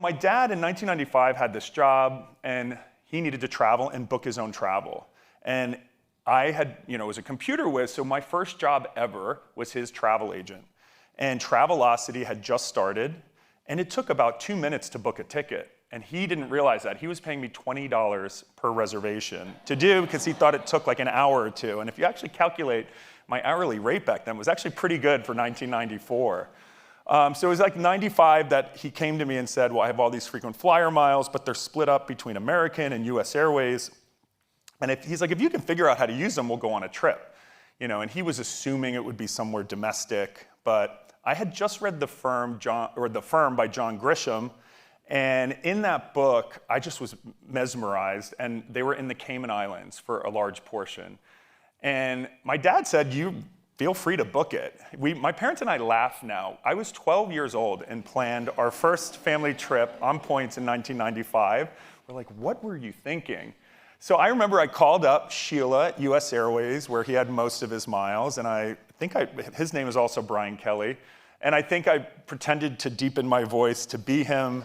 My dad in 1995 had this job, and he needed to travel and book his own travel. And I had, was a computer whiz, so my first job ever was his travel agent. And Travelocity had just started, and it took about 2 minutes to book a ticket. And he didn't realize that. He was paying me $20 per reservation to do because he thought it took like an hour or two. And if you actually calculate my hourly rate back then, it was actually pretty good for 1994. So it was like 95 that he came to me and said, well, I have all these frequent flyer miles, but they're split up between American and US Airways. And he's like, if you can figure out how to use them, we'll go on a trip. And he was assuming it would be somewhere domestic, but I had just read The Firm by John Grisham, and in that book, I just was mesmerized, and they were in the Cayman Islands for a large portion. And my dad said, you feel free to book it. My parents and I laugh now. I was 12 years old and planned our first family trip on points in 1995. We're like, what were you thinking? So I remember I called up Sheila at US Airways, where he had most of his miles, and I think his name is also Brian Kelly, and I think I pretended to deepen my voice to be him,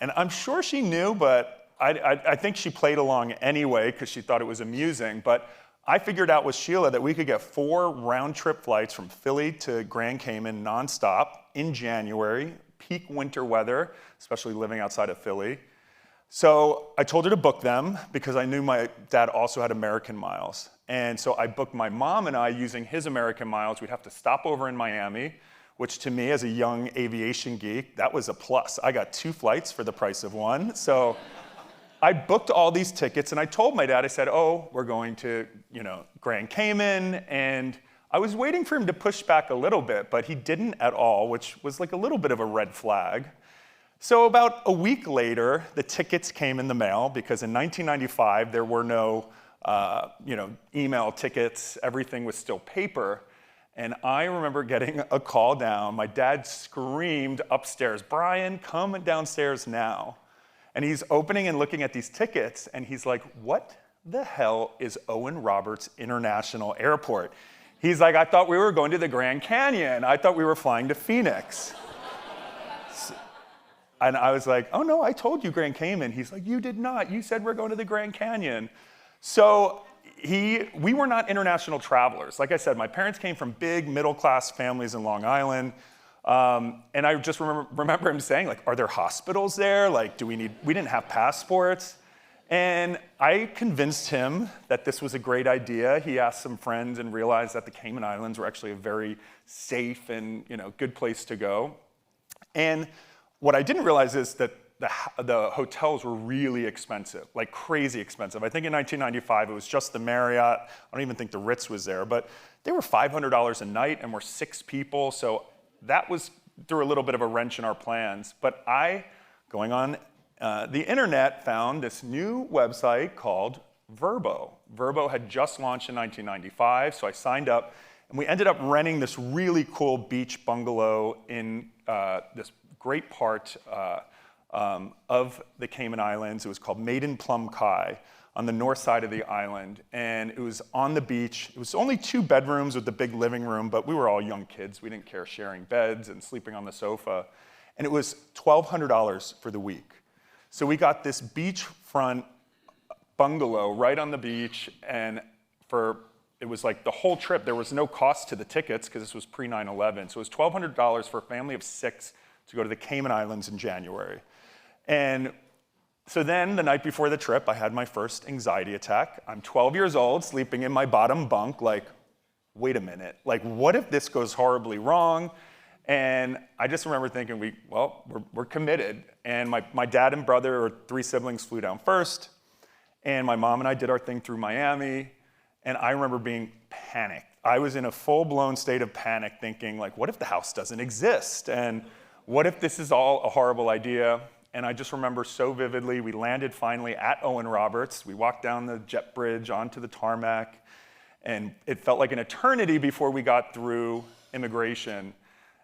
and I'm sure she knew, but I think she played along anyway because she thought it was amusing, but I figured out with Sheila that we could get 4 round-trip flights from Philly to Grand Cayman nonstop in January, peak winter weather, especially living outside of Philly. So I told her to book them because I knew my dad also had American miles. And so I booked my mom and I using his American miles. We'd have to stop over in Miami, which to me as a young aviation geek, that was a plus. I got 2 flights for the price of 1. So I booked all these tickets, and I told my dad, I said, oh, we're going to, Grand Cayman, and I was waiting for him to push back a little bit, but he didn't at all, which was like a little bit of a red flag. So about a week later, the tickets came in the mail, because in 1995, there were no, email tickets. Everything was still paper. And I remember getting a call down. My dad screamed upstairs, Brian, come downstairs now. And he's opening and looking at these tickets, and he's like, what the hell is Owen Roberts International Airport? He's like, I thought we were going to the Grand Canyon. I thought we were flying to Phoenix. And I was like, oh no, I told you Grand Cayman. He's like, you did not. You said we're going to the Grand Canyon. So we were not international travelers. Like I said, my parents came from big middle-class families in Long Island. And I just remember him saying, like, are there hospitals there? Like, we didn't have passports. And I convinced him that this was a great idea. He asked some friends and realized that the Cayman Islands were actually a very safe and, good place to go. And what I didn't realize is that the hotels were really expensive, like crazy expensive. I think in 1995, it was just the Marriott. I don't even think the Ritz was there, but they were $500 a night, and we're 6 people. So that threw a little bit of a wrench in our plans. But going on the internet, found this new website called Vrbo. Vrbo had just launched in 1995, so I signed up, and we ended up renting this really cool beach bungalow in this great part of the Cayman Islands. It was called Maiden Plum Cay on the north side of the island, and it was on the beach. It was only 2 bedrooms with the big living room, but we were all young kids. We didn't care sharing beds and sleeping on the sofa, and it was $1,200 for the week. So we got this beachfront bungalow right on the beach, and it was like the whole trip, there was no cost to the tickets because this was pre-9/11. So it was $1,200 for a family of 6 to go to the Cayman Islands in January. And so then, the night before the trip, I had my first anxiety attack. I'm 12 years old, sleeping in my bottom bunk, like, wait a minute. Like, what if this goes horribly wrong? And I just remember thinking, we're committed. And my dad and brother, or 3 siblings, flew down first. And my mom and I did our thing through Miami. And I remember being panicked. I was in a full-blown state of panic, thinking, like, what if the house doesn't exist? And what if this is all a horrible idea? And I just remember so vividly, we landed finally at Owen Roberts. We walked down the jet bridge onto the tarmac, and it felt like an eternity before we got through immigration.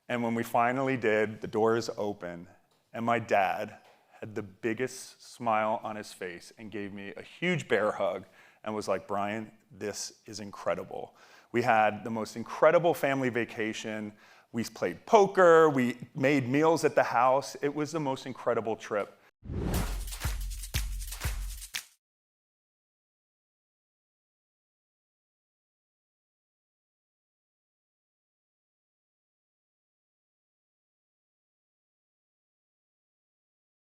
And when we finally did, the doors opened, and my dad had the biggest smile on his face and gave me a huge bear hug and was like, Brian, this is incredible. We had the most incredible family vacation. We played poker, we made meals at the house. It was the most incredible trip.